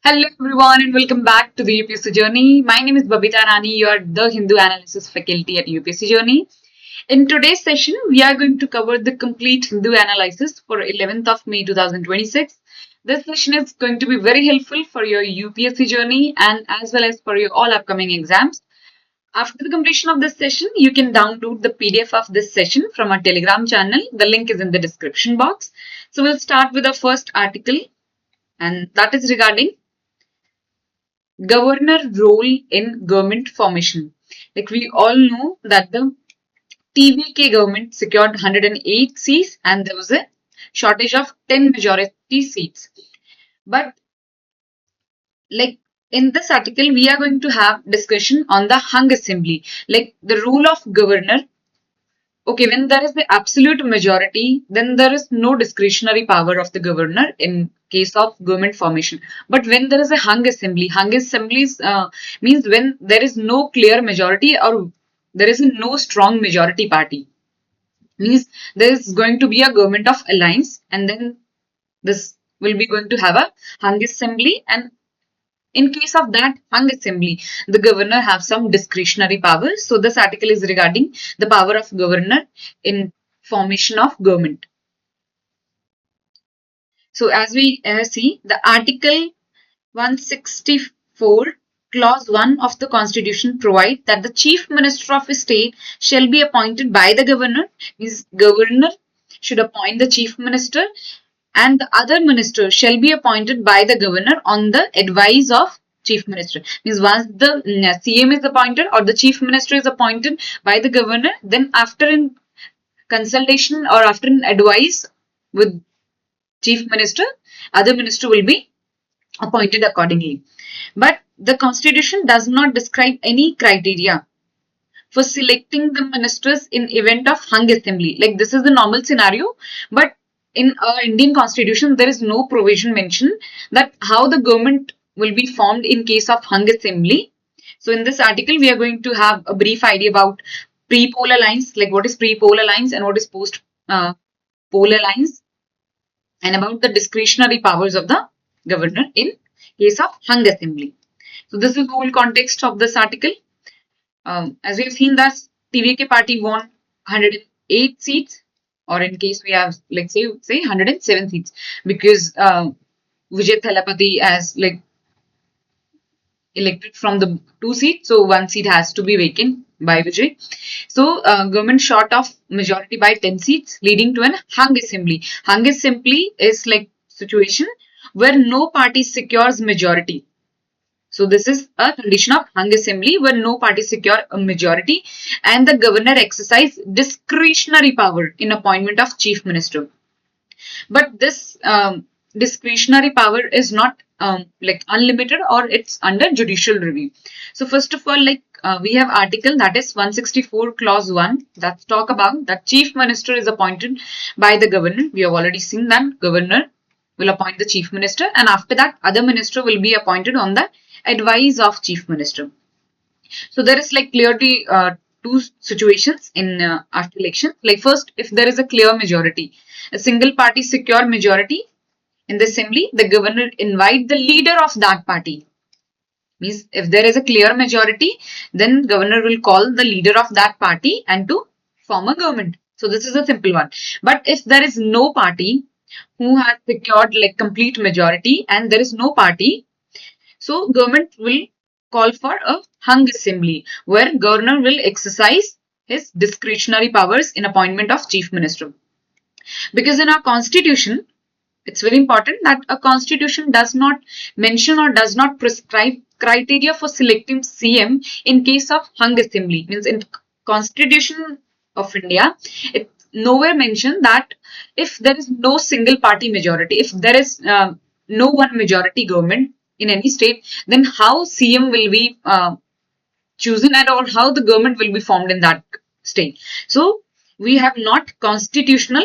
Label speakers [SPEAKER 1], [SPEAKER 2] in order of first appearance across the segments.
[SPEAKER 1] Hello everyone and welcome back to the UPSC Journey. My name is Babita Rani, you are the Hindu Analysis faculty at UPSC Journey. In today's session, we are going to cover the complete Hindu analysis for 11th of May 2026. This session is going to be very helpful for your UPSC journey and as well as for your all upcoming exams. After the completion of this session, you can download the PDF of this session from our Telegram channel. The link is in the description box. So we'll start with the first article, and that is regarding governor role in government formation. Like we all know that the TVK government secured 108 seats and there was a shortage of 10 majority seats. But like in this article, we are going to have discussion on the hung assembly, like the role of governor. Okay, when there is the absolute majority, then there is no discretionary power of the governor in case of government formation. But when there is a hung assemblies means when there is no clear majority or there is no strong majority party. Means there is going to be a government of alliance, and then this will be going to have a hung assembly, and in case of that hung assembly, the governor have some discretionary powers. So this article is regarding the power of governor in formation of government. So as we see, the article 164 clause 1 of the constitution provide that the chief minister of a state shall be appointed by the governor. Means governor should appoint the chief minister, and the other minister shall be appointed by the governor on the advice of chief minister. Means once the CM is appointed or the chief minister is appointed by the governor, then after in consultation or after an advice with chief minister, other minister will be appointed accordingly. But the constitution does not describe any criteria for selecting the ministers in event of hung assembly. Like this is the normal scenario, but in our Indian constitution, there is no provision mentioned that how the government will be formed in case of hung assembly. So in this article, we are going to have a brief idea about pre-poll alliance, like what is pre-poll alliance and what is post-poll alliance, and about the discretionary powers of the governor in case of hung assembly. So this is the whole context of this article. As we have seen that TVK party won 108 seats, or in case we have like say 107 seats, because Vijay Thalapathy has like elected from the 2 seats, so 1 seat has to be vacant by Vijay. So government short of majority by 10 seats, leading to an hung assembly. Hung assembly is like situation where no party secures majority. So this is a condition of hung assembly where no party secure a majority and the governor exercise discretionary power in appointment of chief minister. But this discretionary power is not like unlimited, or it's under judicial review. So first of all, like we have article that is 164 clause 1 that talk about that chief minister is appointed by the governor. We have already seen that governor will appoint the chief minister, and after that other minister will be appointed on the advice of chief minister. So there is like clearly two situations in after election. Like first, if there is a clear majority, a single party secure majority in the assembly, the governor invite the leader of that party. Means if there is a clear majority, then governor will call the leader of that party and to form a government. So this is a simple one. But if there is no party who has secured like complete majority and there is no party, so government will call for a hung assembly where governor will exercise his discretionary powers in appointment of chief minister. Because in our constitution, it's very important that a constitution does not mention or does not prescribe criteria for selecting CM in case of hung assembly. Means in constitution of India, it nowhere mentioned that if there is no single party majority, if there is no one majority government in any state, then how CM will be chosen and or how the government will be formed in that state. So we have not constitutional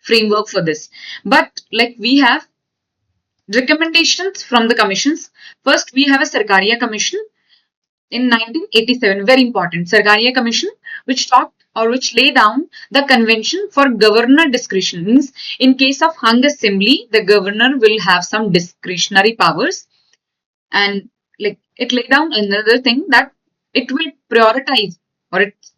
[SPEAKER 1] framework for this, but like we have recommendations from the commissions. First, we have a Sarkaria Commission in 1987, very important Sarkaria Commission, which talked or which lay down the convention for governor discretion. Means in case of hung assembly, the governor will have some discretionary powers, and like it lay down another thing that it will prioritize, or it's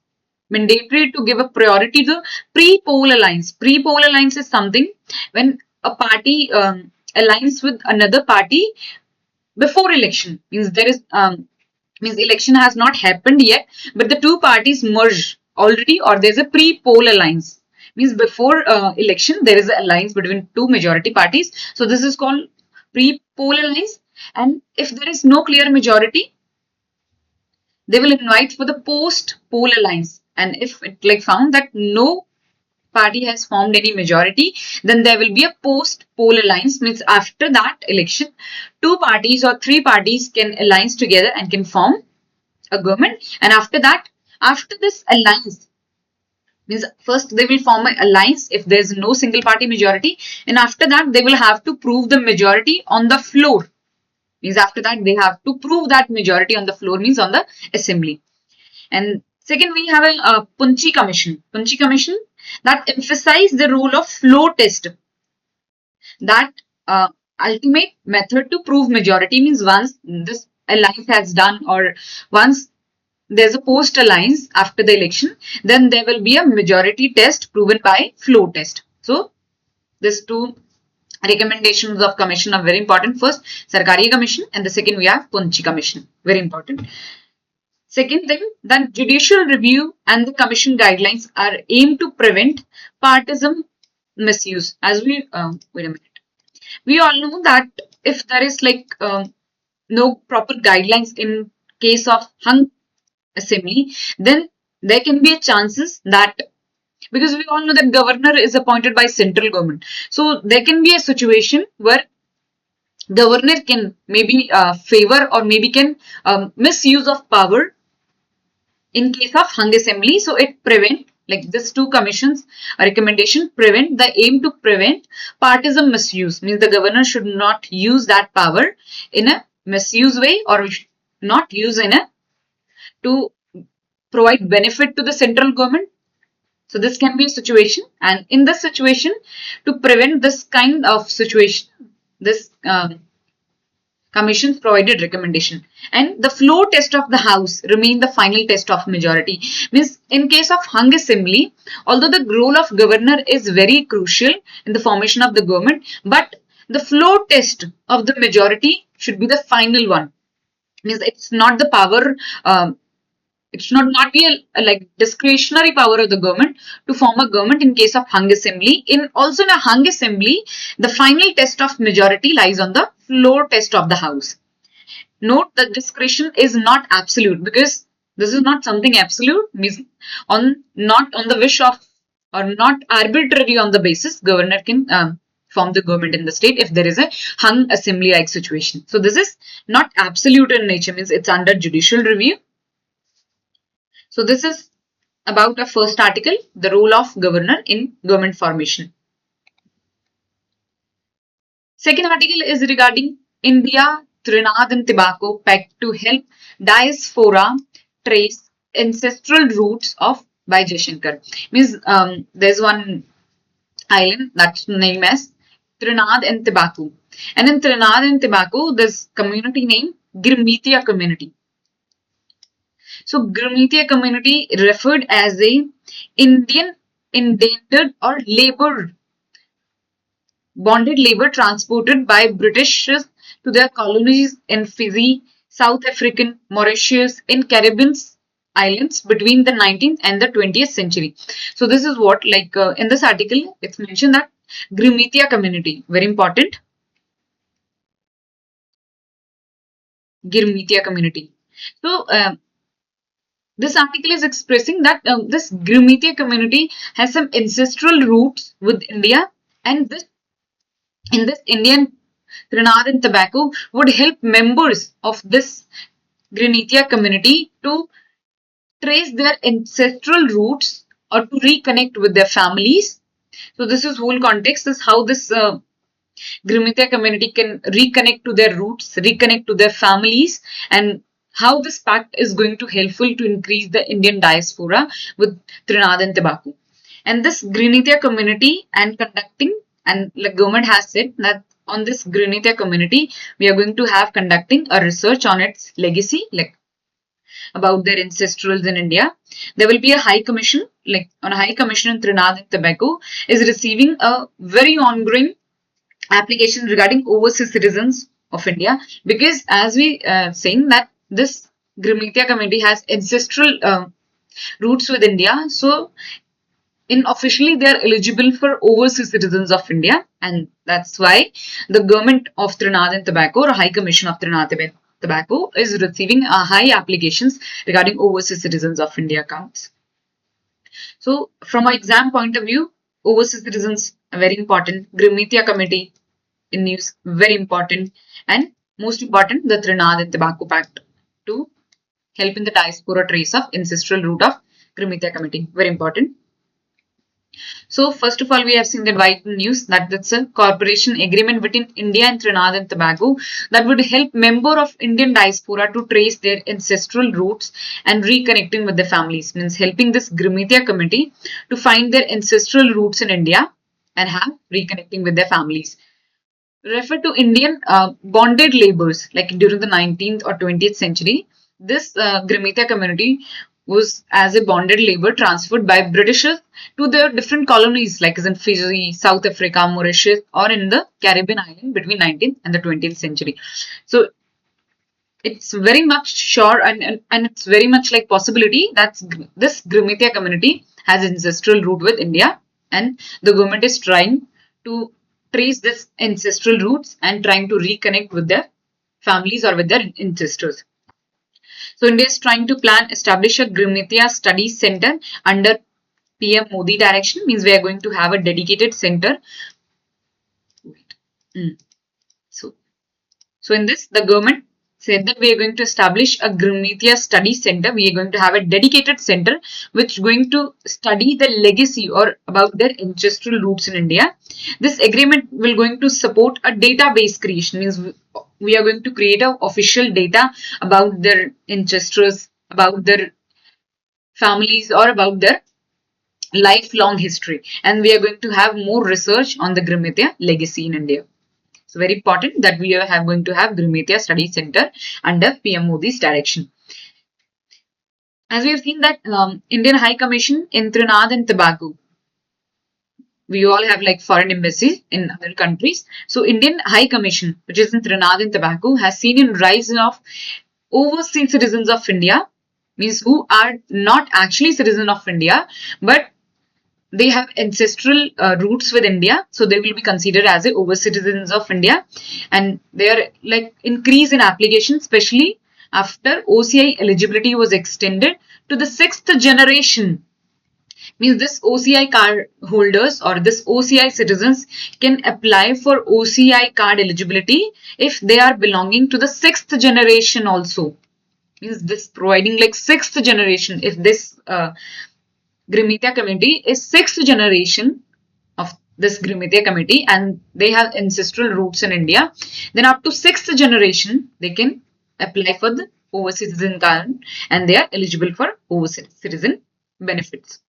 [SPEAKER 1] mandatory to give a priority to pre-poll alliance. Pre-poll alliance is something when a party aligns with another party before election. Means there is means election has not happened yet, but the two parties merge already, or there's a pre-poll alliance. Means before election there is an alliance between two majority parties. So this is called pre-poll alliance. And if there is no clear majority, they will invite for the post-poll alliance. And if it like found that no party has formed any majority, then there will be a post-poll alliance. Means after that election, two parties or three parties can alliance together and can form a government. And after that, after this alliance, means first they will form an alliance if there is no single party majority, and after that they will have to prove the majority on the floor. Means after that they have to prove that majority on the floor, means on the assembly. And second, we have a Punchi Commission. Punchi Commission that emphasize the role of floor test. That ultimate method to prove majority. Means once this alliance has done, or once there's a post alliance after the election, then there will be a majority test proven by floor test. So these two recommendations of commission are very important. First, Sarkari Commission, and the second we have Punchi Commission. Very important. Second thing, that judicial review and the commission guidelines are aimed to prevent partisan misuse. As we wait a minute, we all know that if there is like no proper guidelines in case of hung assembly, then there can be a chances that, because we all know that governor is appointed by central government, so there can be a situation where governor can maybe favor or maybe can misuse of power in case of hung assembly. So it prevent, like this two commissions recommendation prevent, the aim to prevent partisan misuse. Means the governor should not use that power in a misuse way, or not use in a to provide benefit to the central government. So this can be a situation, and in this situation, to prevent this kind of situation, this commission's provided recommendation. And the floor test of the house remain the final test of majority. Means in case of hung assembly, although the role of governor is very crucial in the formation of the government, but the floor test of the majority should be the final one. Means it's not the power, it should not be a like discretionary power of the government to form a government in case of hung assembly. In also in a hung assembly, the final test of majority lies on the floor test of the house. Note that discretion is not absolute, because this is not something absolute. Means on not on the wish of, or not arbitrary on the basis, governor can form the government in the state if there is a hung assembly like situation. So this is not absolute in nature. Means it's under judicial review. So this is about a first article, the role of governor in government formation. Second article is regarding India, Trinidad and Tobago Pact to help diaspora trace ancestral roots of by Jaishankar. Means there's one island that's named as Trinidad and Tobago, and in Trinidad and Tobago there's community named Girmitia community. So Girmitia community referred as a Indian endangered or bonded labor transported by British to their colonies in Fiji, South African, Mauritius, in Caribbean islands between the 19th and the 20th century. So this is what, like in this article, it's mentioned that Girmitia community, very important. Girmitia community. So this article is expressing that this Girmitia community has some ancestral roots with India, and this in this Indian Trinidad and Tobago would help members of this Girmitia community to trace their ancestral roots or to reconnect with their families. So this is whole context, is how this Girmitia community can reconnect to their roots, reconnect to their families, and how this pact is going to helpful to increase the Indian diaspora with Trinidad and Tobago. And this Greenetia community and conducting, and the government has said that on this Greenetia community, we are going to have conducting a research on its legacy, like about their ancestrals in India. There will be a high commission, like on a high commission in Trinidad and Tobago is receiving a very ongoing application regarding overseas citizens of India, because as we saying that this Grimitia committee has ancestral roots with India, so officially they are eligible for overseas citizens of India, and that's why the government of Trinidad and Tobago or High Commission of Trinidad and Tobago is receiving high applications regarding overseas citizens of India counts. So from an exam point of view, overseas citizens are very important. Grimitia committee in news, very important, and most important, the Trinidad and Tobago Pact to help in the diaspora trace of ancestral root of Grimitia committee, very important. So first of all, we have seen that white news that that's a cooperation agreement between India and Trinidad and Tobago that would help member of Indian diaspora to trace their ancestral roots and reconnecting with their families. Means helping this Grimitia committee to find their ancestral roots in India and have reconnecting with their families. Refer to Indian bonded laborers, like during the 19th or 20th century. This Grimitia community was as a bonded labor transferred by Britishers to their different colonies, like as in Fiji, South Africa, Mauritius, or in the Caribbean island between 19th and the 20th century. So it's very much sure and it's very much like possibility that this Grimitia community has ancestral root with India, and the government is trying to trace this ancestral roots and trying to reconnect with their families or with their ancestors. So India is trying to establish a Grimitia Study Center under PM Modi direction. Means we are going to have a dedicated center. So in this, the government said that we are going to establish a Grimitia Study Center. We are going to have a dedicated center which is going to study the legacy or about their ancestral roots in India. This agreement will going to support a database creation. Means we are going to create a official data about their ancestors, about their families, or about their lifelong history, and we are going to have more research on the Grimitia legacy in India. So very important that we are going to have Grimitia Study Center under PM Modi's direction. As we have seen that Indian High Commission in Trinidad and Tobago, we all have like foreign embassies in other countries. So Indian High Commission, which is in Trinidad and Tobago, has seen a rise of overseas citizens of India, means who are not actually citizens of India, but they have ancestral roots with India, so they will be considered as a overseas citizens of India, and they are like increase in application, especially after OCI eligibility was extended to the 6th generation. Means this OCI card holders or this OCI citizens can apply for OCI card eligibility if they are belonging to the 6th generation also. Means this providing like 6th generation. If this Grimitia committee is 6th generation of this Grimitia committee and they have ancestral roots in India, then up to 6th generation they can apply for the overseas citizen card and they are eligible for overseas citizen benefits.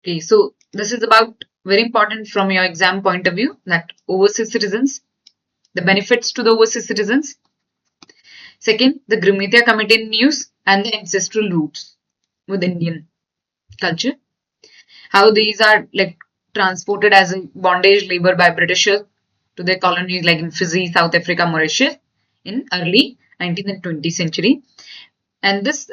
[SPEAKER 1] Okay, so this is about very important from your exam point of view, that overseas citizens, the benefits to the overseas citizens. Second, the Grimitia committee news and the ancestral roots with Indian culture. How these are like transported as a bondage labor by Britishers to their colonies like in Fiji, South Africa, Mauritius in early 19th and 20th century. And this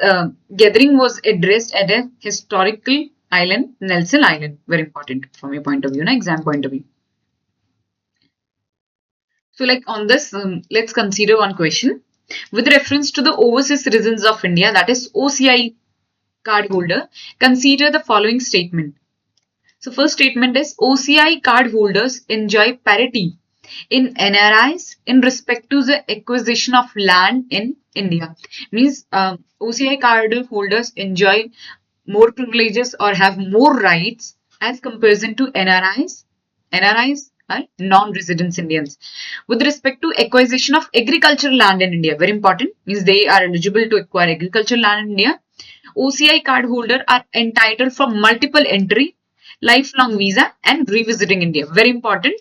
[SPEAKER 1] gathering was addressed at a historical island, Nelson Island. Very important from your point of view, exam point of view. So like on this, let's consider one question. With reference to the overseas citizens of India, that is OCI card holder, consider the following statement. So first statement is OCI card holders enjoy parity in NRIs in respect to the acquisition of land in India. Means OCI card holders enjoy more privileges or have more rights as comparison to NRIs. NRIs are non-resident Indians. With respect to acquisition of agricultural land in India, very important, means they are eligible to acquire agricultural land in India. OCI card holder are entitled for multiple entry, lifelong visa and revisiting India. Very important.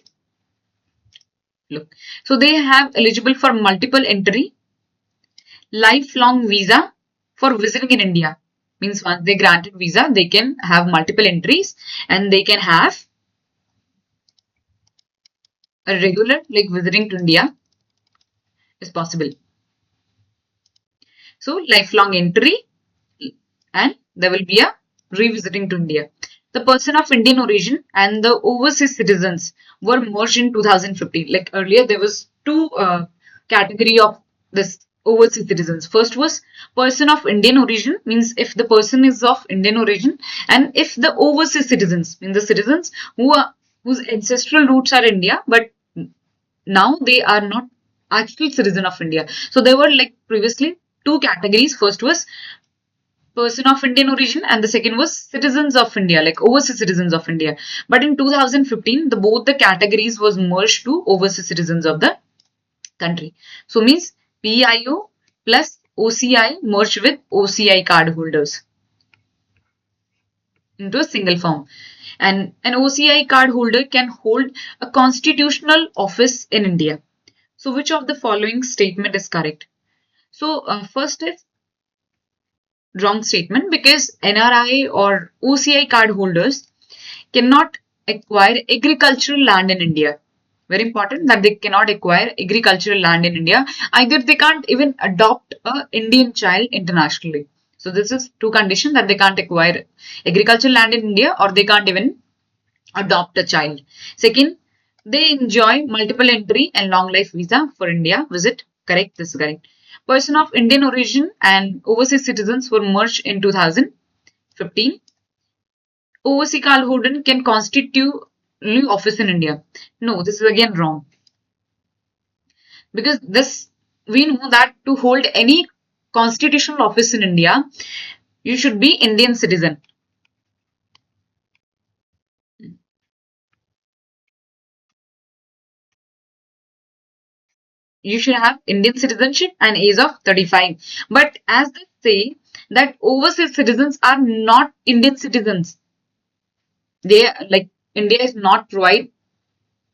[SPEAKER 1] Look, so they have eligible for multiple entry, lifelong visa for visiting in India. Means once they granted visa, they can have multiple entries and they can have a regular like visiting to India is possible. So lifelong entry and there will be a revisiting to India. The person of Indian origin and the overseas citizens were merged in 2015. Like earlier, there was two category of this overseas citizens. First was person of Indian origin, means if the person is of Indian origin, and if the overseas citizens, means the citizens whose ancestral roots are India, but now they are not actual citizen of India. So there were like previously two categories. First was person of Indian origin and the second was citizens of India, like overseas citizens of India. But in 2015, both the categories was merged to overseas citizens of the country. So means PIO plus OCI merged with OCI card holders into a single form. And an OCI card holder can hold a constitutional office in India. So which of the following statement is correct? So first is wrong statement, because NRI or OCI card holders cannot acquire agricultural land in India. Very important that they cannot acquire agricultural land in India. Either they can't even adopt a Indian child internationally. So this is two conditions, that they can't acquire agricultural land in India or they can't even adopt a child. Second, they enjoy multiple entry and long life visa for India visit. Correct, this is correct. Person of Indian origin and overseas citizens were merged in 2015. Overseas card holder can constitute new office in India. No, this is again wrong. Because this, we know that to hold any constitutional office in India, you should be Indian citizen. You should have Indian citizenship and age of 35. But as they say that overseas citizens are not Indian citizens. They like India is not provide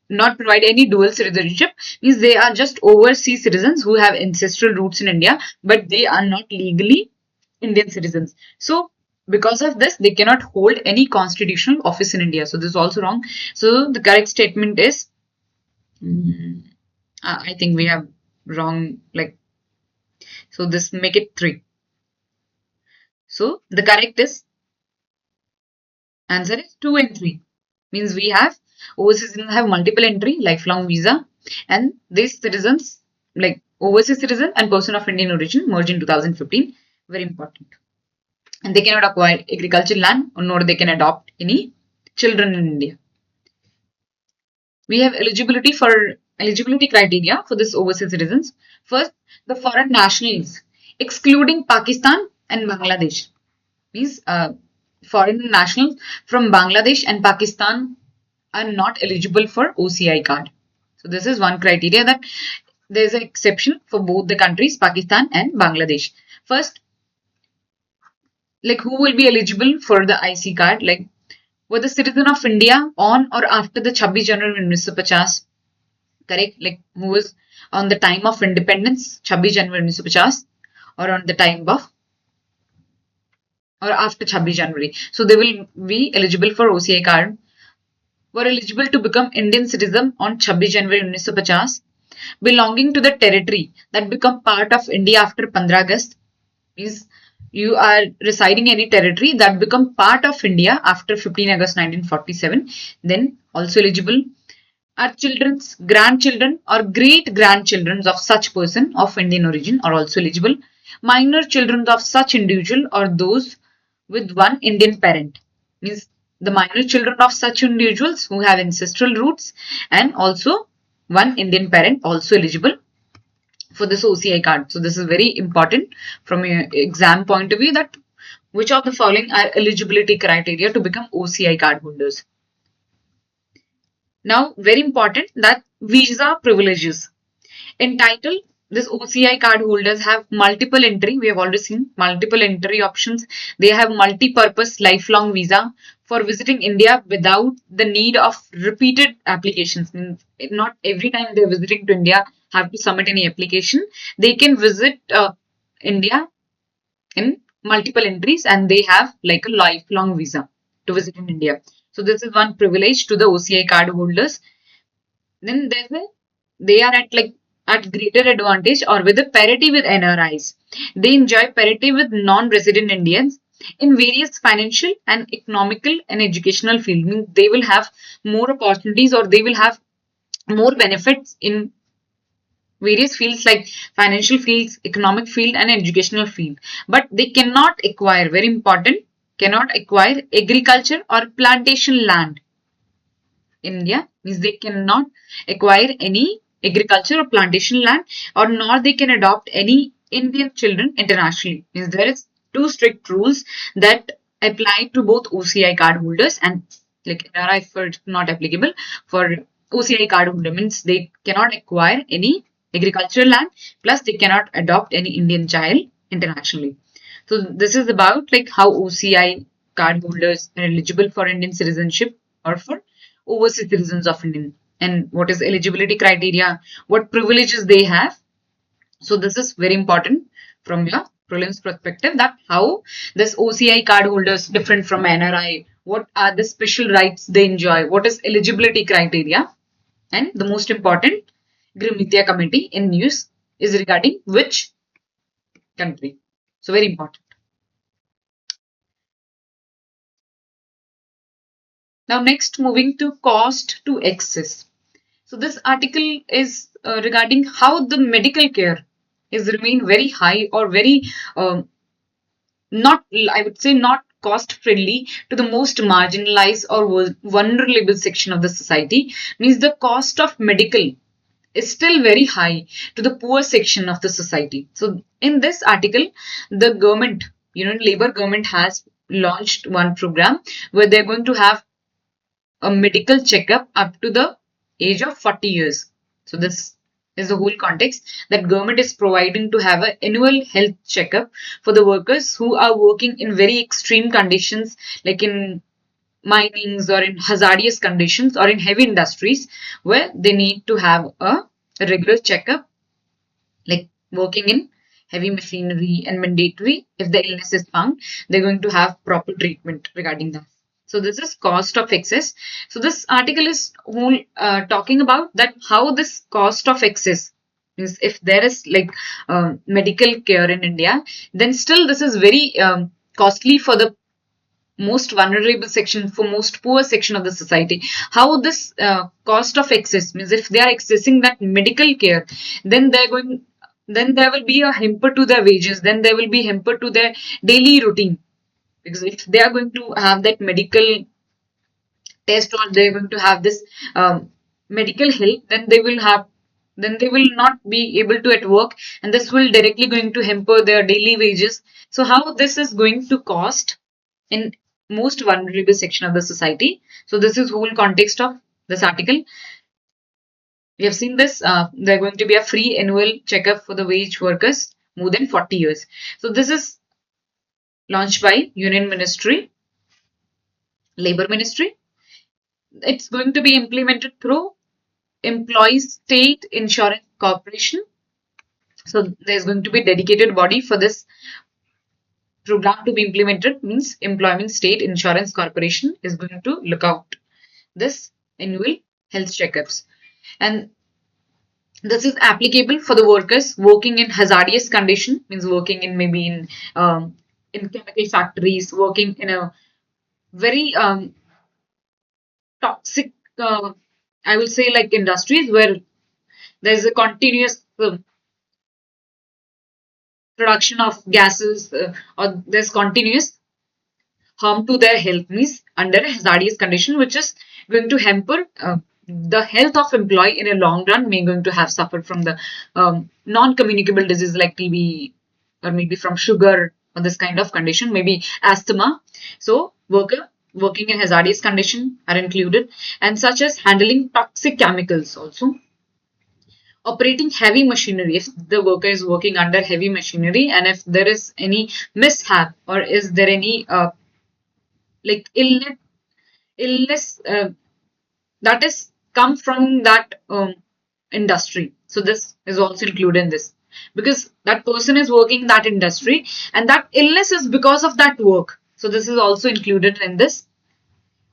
[SPEAKER 1] any dual citizenship, means they are just overseas citizens who have ancestral roots in India, but they are not legally Indian citizens. So because of this, they cannot hold any constitutional office in India. So this is also wrong. So the correct statement is, I think we have wrong, like, so this make it 3. So the correct is, answer is 2 and 3. Means we have overseas citizens have multiple entry, lifelong visa, and these citizens, like overseas citizen and person of Indian origin, merged in 2015. Very important. And they cannot acquire agricultural land, nor they can adopt any children in India. We have eligibility criteria for this overseas citizens. First, the foreign nationals, excluding Pakistan and Bangladesh, means foreign nationals from Bangladesh and Pakistan are not eligible for OCI card. So this is one criteria, that there is an exception for both the countries, Pakistan and Bangladesh. First, like who will be eligible for the IC card? Like, were the citizen of India on or after the 26 January 1950? Correct? Like who was on the time of independence, 26 January 1950, or on the time of or after 26 January. So they will be eligible for OCI card. Were eligible to become Indian citizen on 26 January 1950, belonging to the territory that become part of India after 15 August. Means you are residing in any territory that become part of India after 15 August 1947, then also eligible. Are children's, grandchildren or great grandchildren of such person of Indian origin are also eligible. Minor children of such individual or those with one Indian parent, means the minor children of such individuals who have ancestral roots and also one Indian parent also eligible for this OCI card. So this is very important from an exam point of view, that which of the following are eligibility criteria to become OCI card holders. Now, very important, that visa privileges. In title, this OCI card holders have multiple entry. We have already seen multiple entry options. They have multi-purpose lifelong visa for visiting India without the need of repeated applications. Means not every time they're visiting to India have to submit any application. They can visit India in multiple entries, and they have like a lifelong visa to visit in India. So this is one privilege to the OCI card holders. Then they are at like at greater advantage or with a parity with NRIs. They enjoy parity with non-resident Indians in various financial and economical and educational fields. Means they will have more opportunities, or they will have more benefits in various fields like financial fields, economic field, and educational field. But they cannot acquire, very important, cannot acquire agriculture or plantation land in India. Means they cannot acquire any agriculture or plantation land, or nor they can adopt any Indian children internationally. Means there is two strict rules that apply to both OCI card holders, and like NRI for not applicable for OCI card holder. Means they cannot acquire any agricultural land, plus they cannot adopt any Indian child internationally. So this is about like how OCI card holders are eligible for Indian citizenship or for overseas citizens of India, and what is eligibility criteria, what privileges they have. So this is very important from your prelims perspective, that how this OCI card holders different from NRI, what are the special rights they enjoy, what is eligibility criteria, and the most important, Grimithya committee in news is regarding which country. So very important. Now next, moving to cost to excess. So this article is regarding how the medical care is remain very high or very not, I would say, not cost friendly to the most marginalized or vulnerable section of the society. Means the cost of medical is still very high to the poor section of the society. So in this article, the government, Labour government has launched one program where they're going to have a medical checkup up to the age of 40 years. So this is the whole context, that government is providing to have an annual health checkup for the workers who are working in very extreme conditions, like in minings or in hazardous conditions or in heavy industries, where they need to have a regular checkup, like working in heavy machinery, and mandatory, if the illness is found, they're going to have proper treatment regarding that. So this is cost of excess. So this article is whole talking about that how this cost of excess is, if there is like medical care in India, then still this is very costly for the most vulnerable section, for most poor section of the society. How this cost of excess means, if they are accessing that medical care, then then there will be a hamper to their wages, then there will be hamper to their daily routine. Because if they are going to have that medical test, or they're going to have this medical help, then they will not be able to at work, and this will directly going to hamper their daily wages. So how this is going to cost in most vulnerable section of the society. So this is whole context of this article. We have seen this. They're going to be a free annual checkup for the wage workers more than 40 years. So this is launched by Union Ministry, Labor Ministry. It's going to be implemented through Employees State Insurance Corporation. So there's going to be a dedicated body for this program to be implemented. Means Employment State Insurance Corporation is going to look out this annual health checkups, and this is applicable for the workers working in hazardous condition. Means working in maybe in chemical factories, working in a very toxic, I will say, like industries where there's a continuous production of gases, or there's continuous harm to their health. Means under a hazardous condition, which is going to hamper the health of employee in a long run, may going to have suffered from the non-communicable disease like TB, or maybe from sugar, or this kind of condition, maybe asthma. So worker working in hazardous condition are included, and such as handling toxic chemicals also. Operating heavy machinery, if the worker is working under heavy machinery and if there is any mishap or is there any like illness that is come from that industry. So this is also included in this because that person is working in that industry and that illness is because of that work. So this is also included in this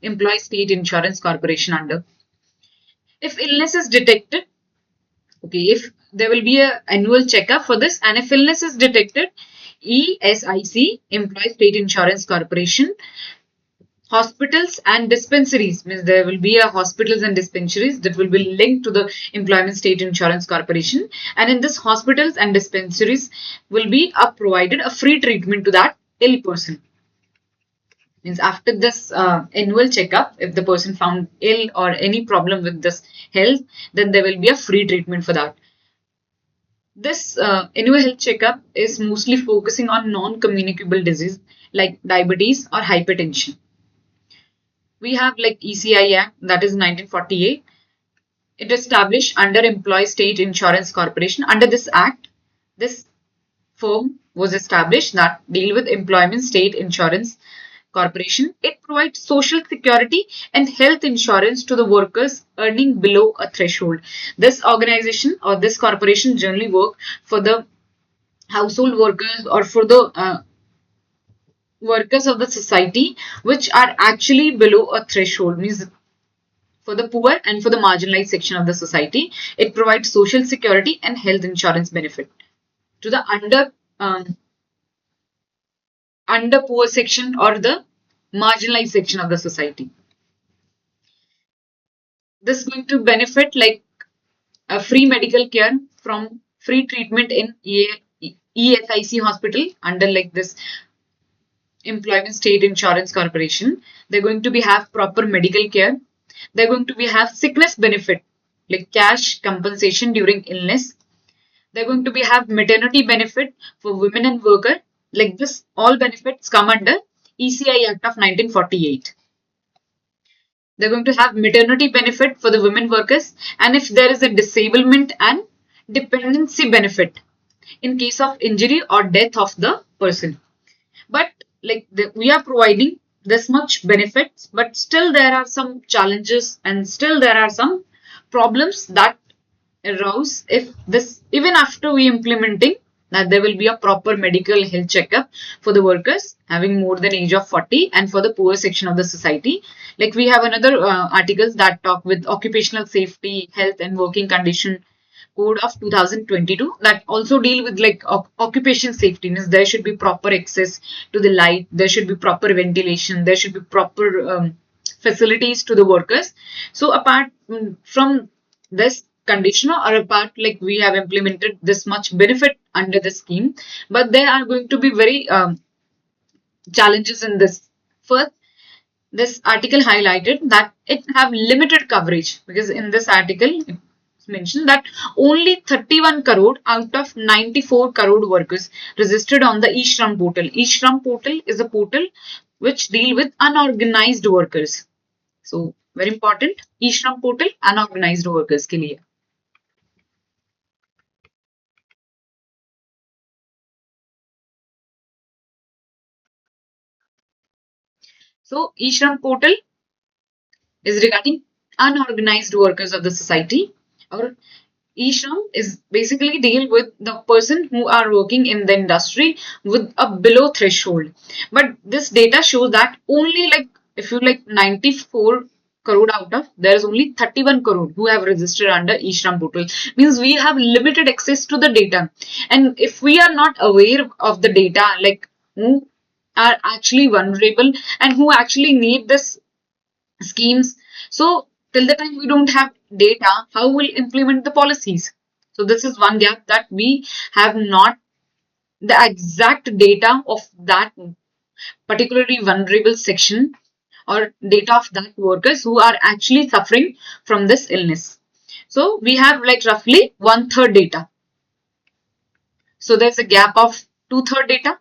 [SPEAKER 1] employee state insurance corporation under. If illness is detected, okay, if there will be a annual checkup for this, and if illness is detected, ESIC, Employee State Insurance Corporation, hospitals and dispensaries, means there will be a hospitals and dispensaries that will be linked to the Employment State Insurance Corporation, and in this hospitals and dispensaries will be provided a free treatment to that ill person. Means after this annual checkup, if the person found ill or any problem with this health, then there will be a free treatment for that. This annual health checkup is mostly focusing on non-communicable disease like diabetes or hypertension. We have like ECI Act, that is 1948. It established under Employee State Insurance Corporation. Under this act, this firm was established that deal with employment state insurance corporation. It provides social security and health insurance to the workers earning below a threshold. This organization or this corporation generally work for the household workers or for the workers of the society which are actually below a threshold, means for the poor and for the marginalized section of the society. It provides social security and health insurance benefit to the under poor section or the marginalized section of the society. This is going to benefit like a free medical care from free treatment in ESIC hospital under like this Employment State Insurance Corporation. They're going to be have proper medical care. They're going to be have sickness benefit like cash compensation during illness. They're going to be have maternity benefit for women and worker. Like this, all benefits come under ECI Act of 1948. They're going to have maternity benefit for the women workers, and if there is a disablement and dependency benefit in case of injury or death of the person. But like we are providing this much benefits, but still there are some challenges and still there are some problems that arouse if this, even after we implementing that there will be a proper medical health checkup for the workers having more than age of 40 and for the poor section of the society. Like we have another articles that talk with occupational safety, health and working condition code of 2022 that also deal with like occupation safety. Means there should be proper access to the light, there should be proper ventilation, there should be proper facilities to the workers. So apart from this condition or apart, like we have implemented this much benefit under the scheme, but there are going to be very challenges in this. First, this article highlighted that it have limited coverage because in this article it's mentioned that only 31 crore out of 94 crore workers registered on the e-Shram portal. E-Shram portal is a portal which deal with unorganized workers. So very important, e-Shram portal unorganized workers के लिए. So e-Shram portal is regarding unorganized workers of the society. Or e-Shram is basically deal with the person who are working in the industry with a below threshold. But this data shows that only like if you like 94 crore out of there is only 31 crore who have registered under e-Shram portal. Means we have limited access to the data, and if we are not aware of the data, like who are actually vulnerable and who actually need this schemes, so till the time we don't have data, how will implement the policies? So this is one gap, that we have not the exact data of that particularly vulnerable section or data of that workers who are actually suffering from this illness. So we have like roughly 1/3 data. So there's a gap of 2/3 data.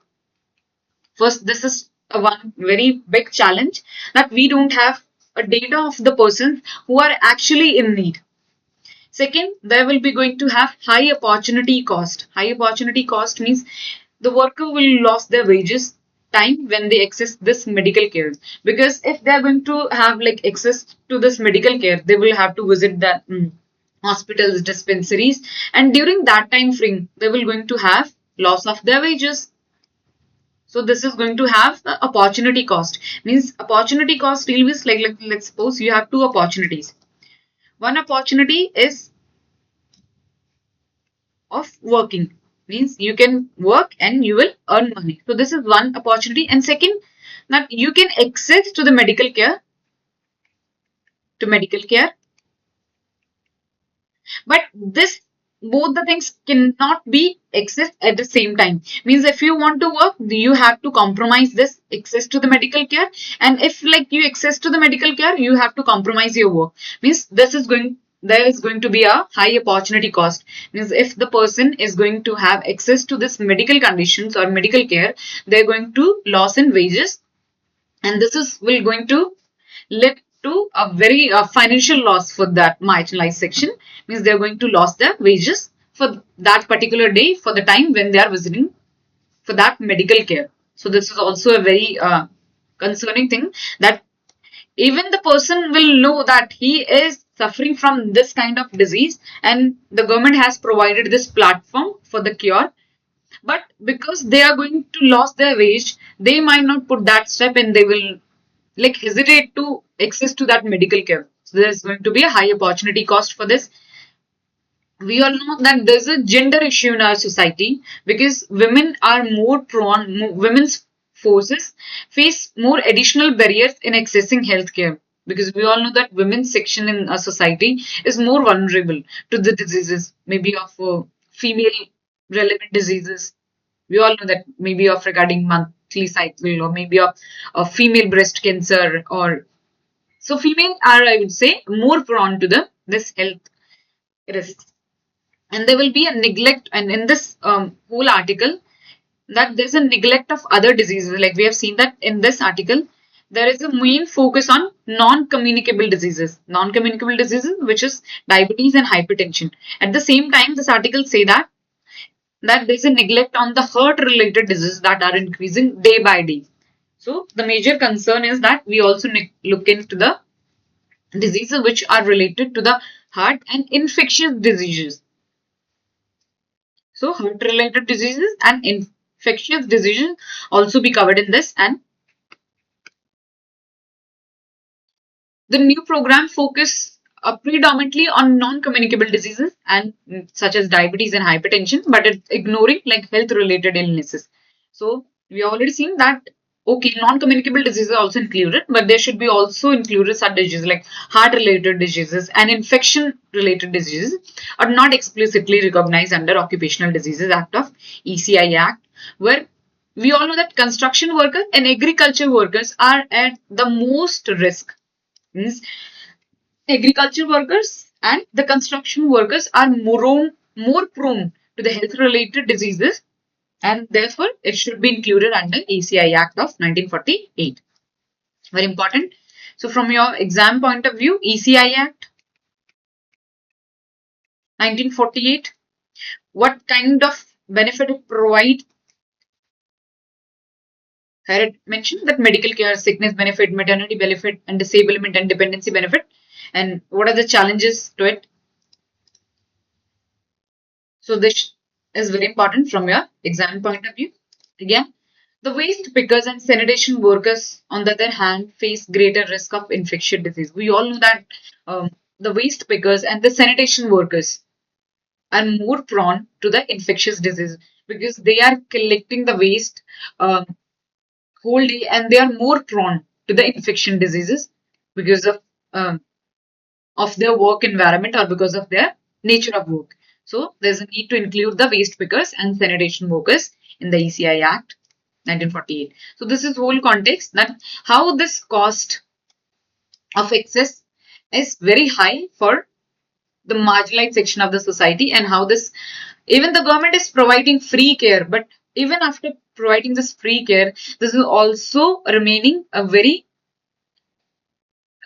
[SPEAKER 1] First, this is a one very big challenge, that we don't have a data of the persons who are actually in need. Second, they will be going to have high opportunity cost. High opportunity cost means the worker will lose their wages time when they access this medical care, because if they are going to have like access to this medical care, they will have to visit the hospitals, dispensaries, and during that time frame they will going to have loss of their wages. So this is going to have the opportunity cost. Means opportunity cost is like let's suppose you have two opportunities. One opportunity is of working, means you can work and you will earn money. So this is one opportunity. And second, that you can access to the medical care, but this both the things cannot be accessed at the same time. Means if you want to work, you have to compromise this access to the medical care, and if like you access to the medical care, you have to compromise your work. Means there is going to be a high opportunity cost. Means if the person is going to have access to this medical conditions or medical care, they're going to loss in wages, and this is will going to lead to a very financial loss for that marginalized section. Means they're going to lose their wages for that particular day, for the time when they are visiting for that medical care. So this is also a very concerning thing, that even the person will know that he is suffering from this kind of disease and the government has provided this platform for the cure, but because they are going to lose their wage, they might not put that step and they will like hesitate to access to that medical care. So there's going to be a high opportunity cost for this. We all know that there's a gender issue in our society, because women are more prone, women's forces face more additional barriers in accessing healthcare, because we all know that women's section in our society is more vulnerable to the diseases, maybe of female relevant diseases. We all know that maybe of regarding monthly cycle, or maybe of female breast cancer, or so female are, I would say, more prone to the this health risks. And there will be a neglect, and in this whole article, that there's a neglect of other diseases. Like we have seen that in this article, there is a main focus on non-communicable diseases. Non-communicable diseases, which is diabetes and hypertension. At the same time, this article say that there's a neglect on the heart-related diseases that are increasing day by day. So the major concern is that we also look into the diseases which are related to the heart and infectious diseases. So heart-related diseases and infectious diseases also be covered in this. And the new program focus predominantly on non-communicable diseases and such as diabetes and hypertension, but it's ignoring like health-related illnesses. So we already seen that okay, non-communicable diseases are also included, but there should be also included such diseases like heart-related diseases and infection-related diseases are not explicitly recognized under Occupational Diseases Act of ECI Act, where we all know that construction workers and agriculture workers are at the most risk. Means agriculture workers and the construction workers are more prone to the health related diseases, and therefore it should be included under ECI Act of 1948. Very important. So from your exam point of view, ECI Act 1948, what kind of benefit it provide? I had mentioned that medical care, sickness benefit, maternity benefit, and disablement and dependency benefit. And what are the challenges to it? So this is very important from your exam point of view. Again, the waste pickers and sanitation workers, on the other hand, face greater risk of infectious disease. We all know that the waste pickers and the sanitation workers are more prone to the infectious disease, because they are collecting the waste whole day, and they are more prone to the infection diseases because of their work environment or because of their nature of work. So there's a need to include the waste pickers and sanitation workers in the ECI Act 1948. So this is whole context, that how this cost of excess is very high for the marginalized section of the society, and how this, even the government is providing free care, but even after providing this free care, this is also remaining a very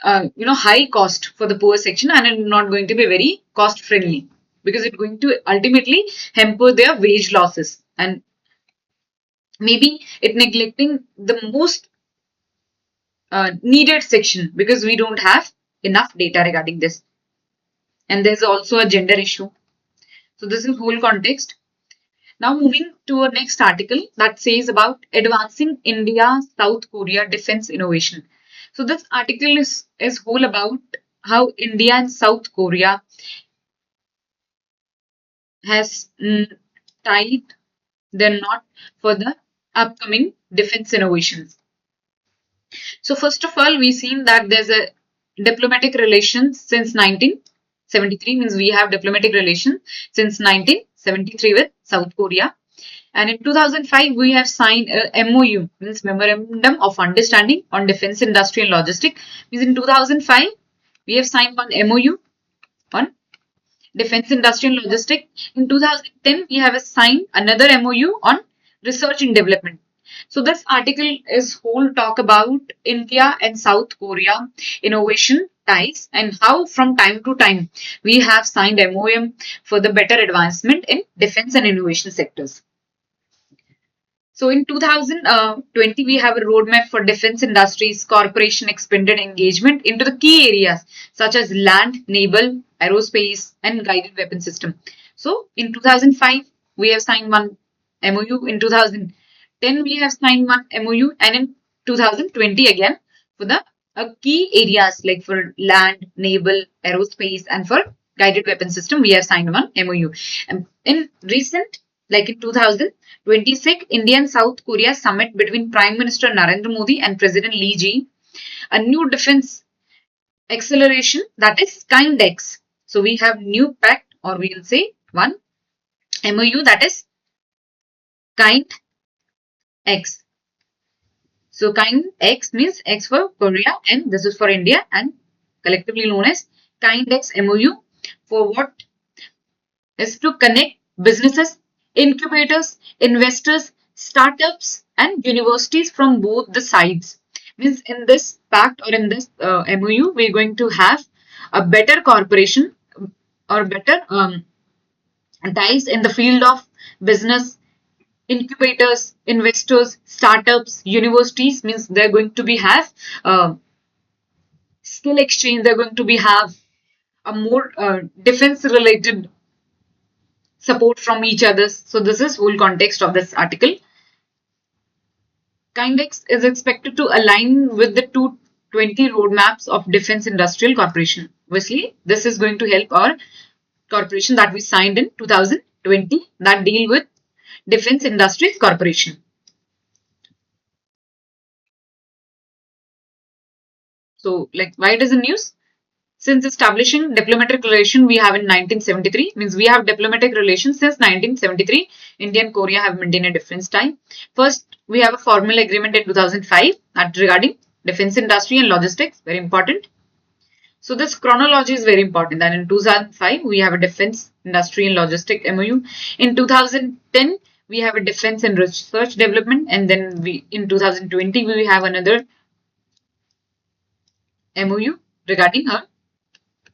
[SPEAKER 1] high cost for the poor section, and it's not going to be very cost friendly because it's going to ultimately hamper their wage losses, and maybe it neglecting the most needed section because we don't have enough data regarding this. And there's also a gender issue. So this is whole context. Now moving to our next article that says about advancing India South Korea defense innovation. So this article is whole about how India and South Korea has tied their knot for the upcoming defense innovations. So first of all, we've seen that there's a diplomatic relations since 1973, means we have diplomatic relations since 1973 with South Korea. And in 2005, we have signed a MOU, means Memorandum of Understanding on Defense Industry and Logistics. Means in 2005, we have signed one MOU on Defense Industry and Logistics. In 2010, we have signed another MOU on Research and Development. So this article is whole talk about India and South Korea innovation ties and how from time to time we have signed MOM for the better advancement in defense and innovation sectors. So in 2020, we have a roadmap for defense industries, corporation expanded engagement into the key areas such as land, naval, aerospace, and guided weapon system. So in 2005, we have signed one MOU. In 2010, we have signed one MOU, and in 2020 again for the key areas like for land, naval, aerospace, and for guided weapon system, we have signed one MOU. And in recent, like in 2026, India and South Korea summit between Prime Minister Narendra Modi and President Lee Ji, a new defense acceleration that is KindX. So we have new pact, or we will say one MOU that is KindX. So KindX means X for Korea and this is for India and collectively known as KindX MOU for what is to connect businesses, incubators, investors, startups, and universities from both the sides. Means in this pact or in this MOU, we're going to have a better corporation or better ties in the field of business, incubators, investors, startups, universities. Means they're going to be have skill exchange. They're going to be have a more defense related support from each other. So this is whole context of this article. KindX is expected to align with the 220 roadmaps of Defense Industrial Corporation. Obviously, this is going to help our corporation that we signed in 2020 that deal with Defense Industries Corporation. So, like, why it is in news? Since establishing diplomatic relation we have in 1973, means we have diplomatic relations since 1973. India and Korea have maintained a defense tie. First, we have a formal agreement in 2005 that regarding defense industry and logistics, very important. So this chronology is very important. That in 2005 we have a defense industry and logistics MOU. In 2010 we have a defense and research development, and then we in 2020 we have another MOU regarding our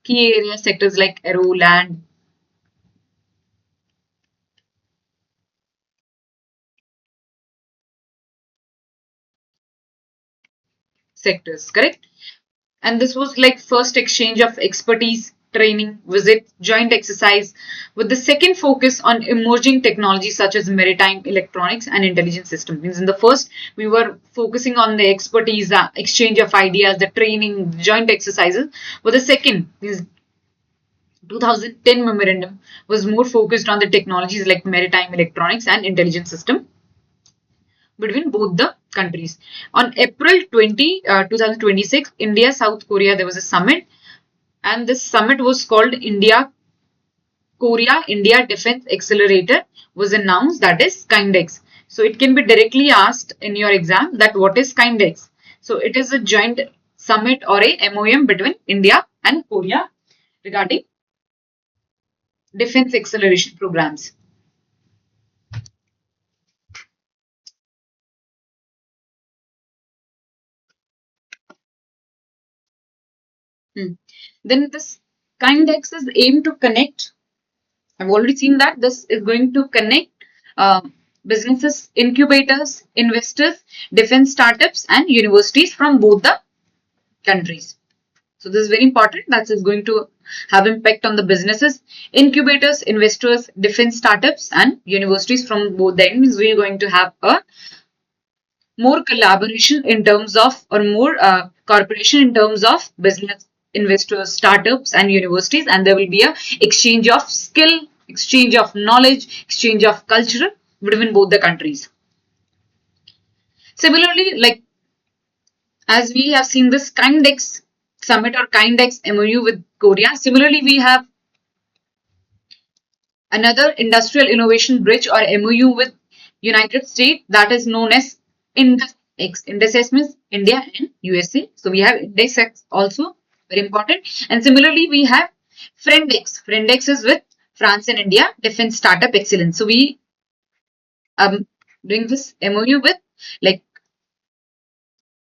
[SPEAKER 1] key area sectors like aero, land, sectors, correct? And this was like first exchange of expertise, training, visit, joint exercise, with the second focus on emerging technologies such as maritime, electronics, and intelligence systems. Means in the first, we were focusing on the expertise, exchange of ideas, the training, joint exercises. But the second is 2010 memorandum was more focused on the technologies like maritime, electronics, and intelligence system between both the countries. On April 2026, India, South Korea, there was a summit, and this summit was called India Defense Accelerator was announced, that is KindX. So it can be directly asked in your exam that what is KindX. So it is a joint summit or a MOM between India and Korea regarding defense acceleration programs. Then this KindX is aimed to connect. I've already seen that this is going to connect uh, businesses, incubators, investors, defense startups, and universities from both the countries. So this is very important. That is going to have impact on the businesses, incubators, investors, defense startups, and universities from both the ends. We're going to have a more collaboration in terms of, or more cooperation in terms of business, investors, startups, and universities, and there will be a exchange of skill, exchange of knowledge, exchange of culture between both the countries. Similarly, like as we have seen this KindX summit or KindX MOU with Korea, similarly we have another industrial innovation bridge or MOU with United States that is known as INDEX. INDEX means India and USA. So we have INDEX also, very important. And similarly, we have FRIENDEX. FRIENDEX is with France and India Defense Startup Excellence. So we doing this MOU with like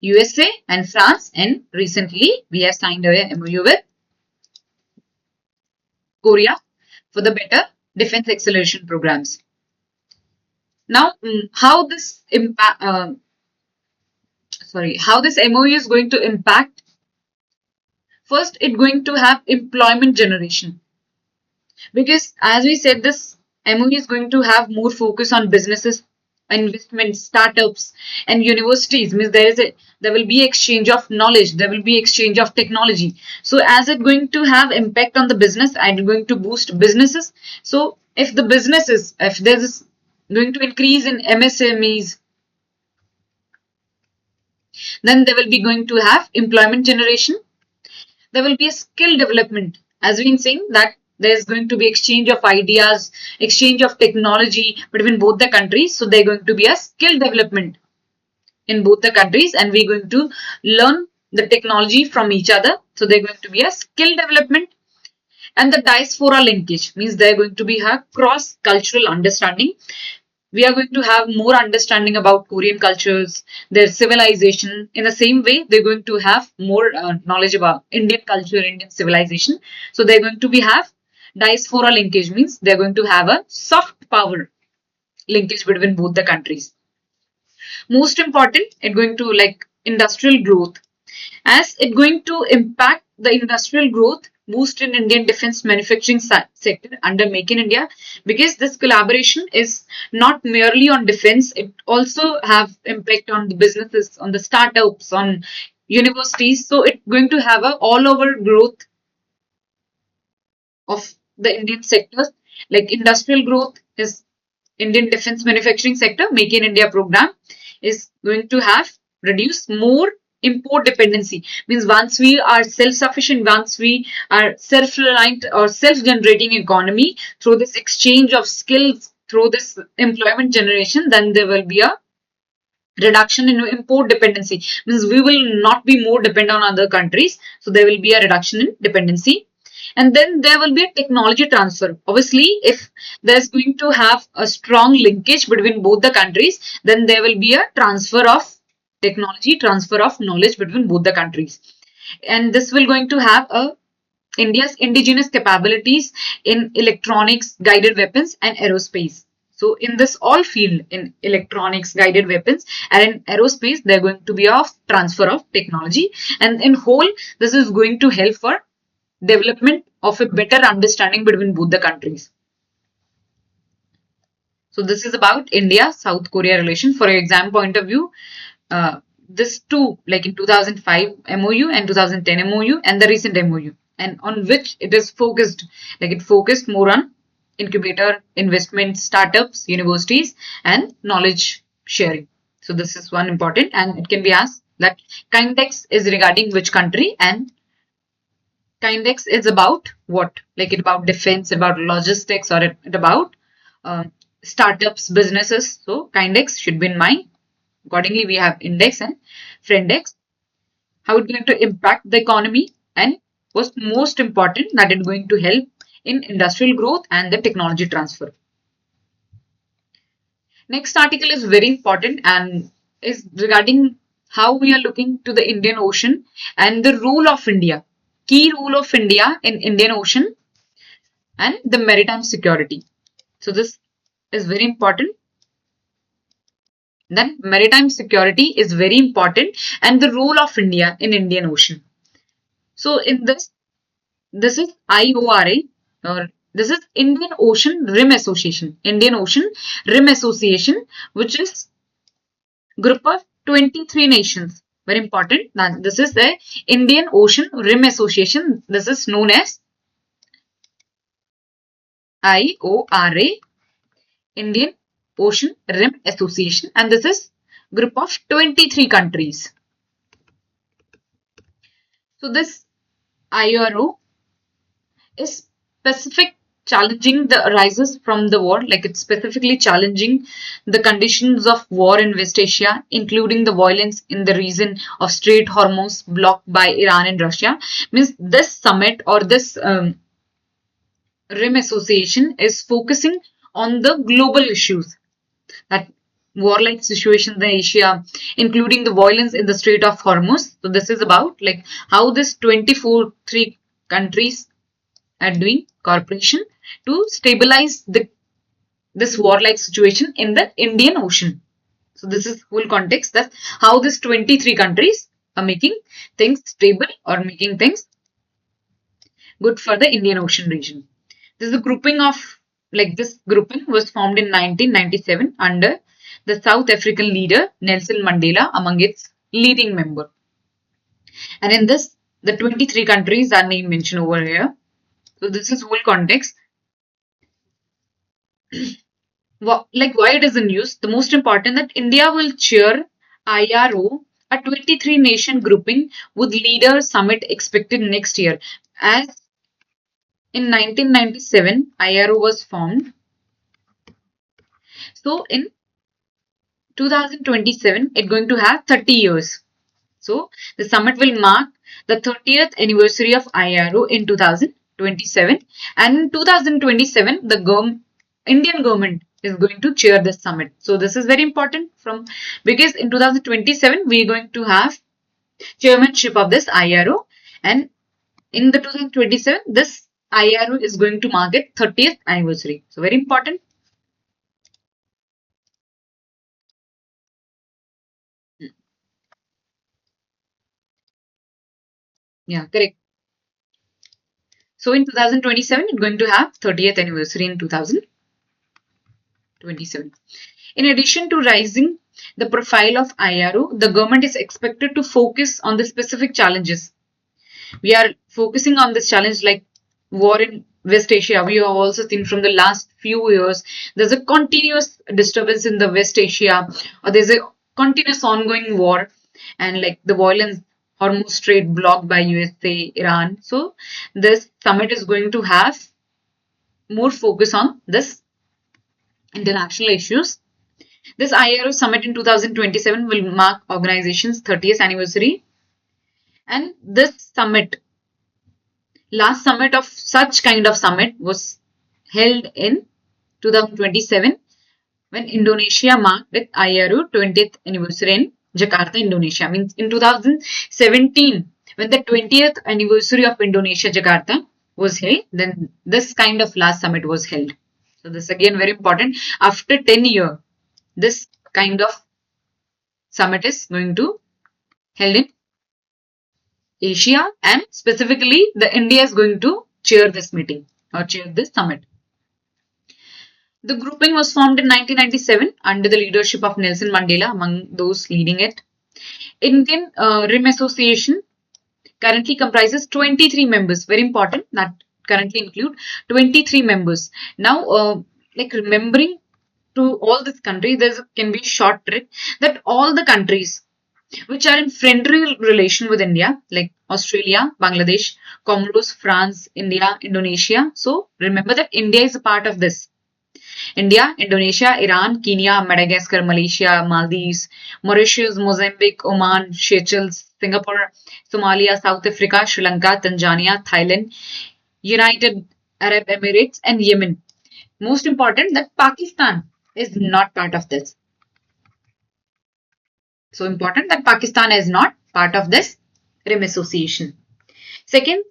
[SPEAKER 1] USA and France, and recently we have signed a MOU with Korea for the better defense acceleration programs. Now, how this impact? How this MOU is going to impact? First, it's going to have employment generation, because as we said, this MOU is going to have more focus on businesses, investments, startups, and universities. Means there will be exchange of knowledge, there will be exchange of technology. So as it's going to have impact on the business and going to boost businesses. So if the businesses, if there's going to increase in MSMEs, then they will be going to have employment generation. There will be a skill development, as we've been saying that there's going to be exchange of ideas, exchange of technology between both the countries. So there's going to be a skill development in both the countries, and we're going to learn the technology from each other. So there's going to be a skill development. And the diaspora linkage means they're going to be a cross-cultural understanding. We are going to have more understanding about Korean cultures, their civilization. In the same way, they're going to have more knowledge about Indian culture, Indian civilization. So they're going to be have diaspora linkage means they're going to have a soft power linkage between both the countries. Most important, it's going to like industrial growth, as it's going to impact the industrial growth boost in Indian defense manufacturing sector under Make in India, because this collaboration is not merely on defense, it also have impact on the businesses, on the startups, on universities. So it's going to have a all over growth of the Indian sectors, like industrial growth is Indian defense manufacturing sector, Make in India program is going to have reduce more import dependency. Means once we are self-sufficient, once we are self-reliant or self-generating economy through this exchange of skills, through this employment generation, then there will be a reduction in import dependency. Means we will not be more dependent on other countries. So there will be a reduction in dependency. And then there will be a technology transfer. Obviously, if there's going to have a strong linkage between both the countries, then there will be a transfer of technology, transfer of knowledge between both the countries. And this will going to have a India's indigenous capabilities in electronics, guided weapons, and aerospace. So in this all field, in electronics, guided weapons, and in aerospace, they're going to be a transfer of technology. And in whole, this is going to help for development of a better understanding between both the countries. So this is about India-South Korea relation. For exam point of view, this two, like in 2005 MOU and 2010 MOU and the recent MOU, and on which it is focused, like it focused more on incubator, investment, startups, universities, and knowledge sharing. So this is one important, and it can be asked that KindX is regarding which country, and KindX is about what? Like it about defense, about logistics, or it about startups, businesses. So KindX should be in mind. Accordingly, we have index and friendex. How it's going to impact the economy, and what's most important that it's going to help in industrial growth and the technology transfer. Next article is very important and is regarding how we are looking to the Indian Ocean and the role of India. key role of India in Indian Ocean, and the maritime security. So this is very important. Then maritime security is very important and the role of India in Indian Ocean. So in this is IORA, or this is Indian Ocean Rim Association. Indian Ocean Rim Association, which is group of 23 nations. Very important. Now, this is the Indian Ocean Rim Association. This is known as IORA, Indian Ocean Rim Association, and this is group of 23 countries. So this IRO is specific challenging the arises from the war, like it's specifically challenging the conditions of war in West Asia, including the violence in the region of Strait Hormuz blocked by Iran and Russia. Means this summit or this RIM association is focusing on the global issues, that warlike situations in Asia, including the violence in the Strait of Hormuz. So this is about like how this 3 countries are doing cooperation to stabilize this warlike situation in the Indian Ocean. So this is whole context, that how this 23 countries are making things stable or making things good for the Indian Ocean region. This is a grouping of, like this grouping was formed in 1997 under the South African leader Nelson Mandela among its leading member. And in this, the 23 countries are named mentioned over here. So this is whole context. Like why it is in news, the most important that India will chair IRO, a 23 nation grouping with leader summit expected next year. As in 1997, IRO was formed. So in 2027, it's going to have 30 years. So the summit will mark the 30th anniversary of IRO in 2027, and in 2027, the Indian government is going to chair this summit. So this is very important because in 2027 we are going to have chairmanship of this IRO, and in the 2027 this IRO is going to mark its 30th anniversary. So very important. Yeah, correct. So in 2027 it's going to have 30th anniversary in 2027. In addition to raising the profile of IRO, the government is expected to focus on the specific challenges. We are focusing on this challenge like war in West Asia. We have also seen from the last few years, there's a continuous disturbance in the West Asia, or there's a continuous ongoing war, and like the violence, Hormuz Strait blocked by USA, Iran. So this summit is going to have more focus on this international issues. This IRO summit in 2027 will mark organization's 30th anniversary. And this summit, last summit of such kind of summit was held in 2027 when Indonesia marked its IRO 20th anniversary in Jakarta, Indonesia. Means in 2017, when the 20th anniversary of Indonesia, Jakarta was held, then this kind of last summit was held. So this again very important. After 10 years, this kind of summit is going to held in Asia, and specifically the India is going to chair this meeting or chair this summit. The grouping was formed in 1997 under the leadership of Nelson Mandela among those leading it. Indian RIM Association currently comprises 23 members. Very important, that currently include 23 members. Now, like remembering to all this country, there can be short trick that all the countries which are in friendly relation with India, like Australia, Bangladesh, Comoros, France, India, Indonesia. So remember that India is a part of this. India, Indonesia, Iran, Kenya, Madagascar, Malaysia, Maldives, Mauritius, Mozambique, Oman, Seychelles, Singapore, Somalia, South Africa, Sri Lanka, Tanzania, Thailand, United Arab Emirates, and Yemen. Most important that Pakistan is not part of this. So important that Pakistan is not part of this RIM association. Second,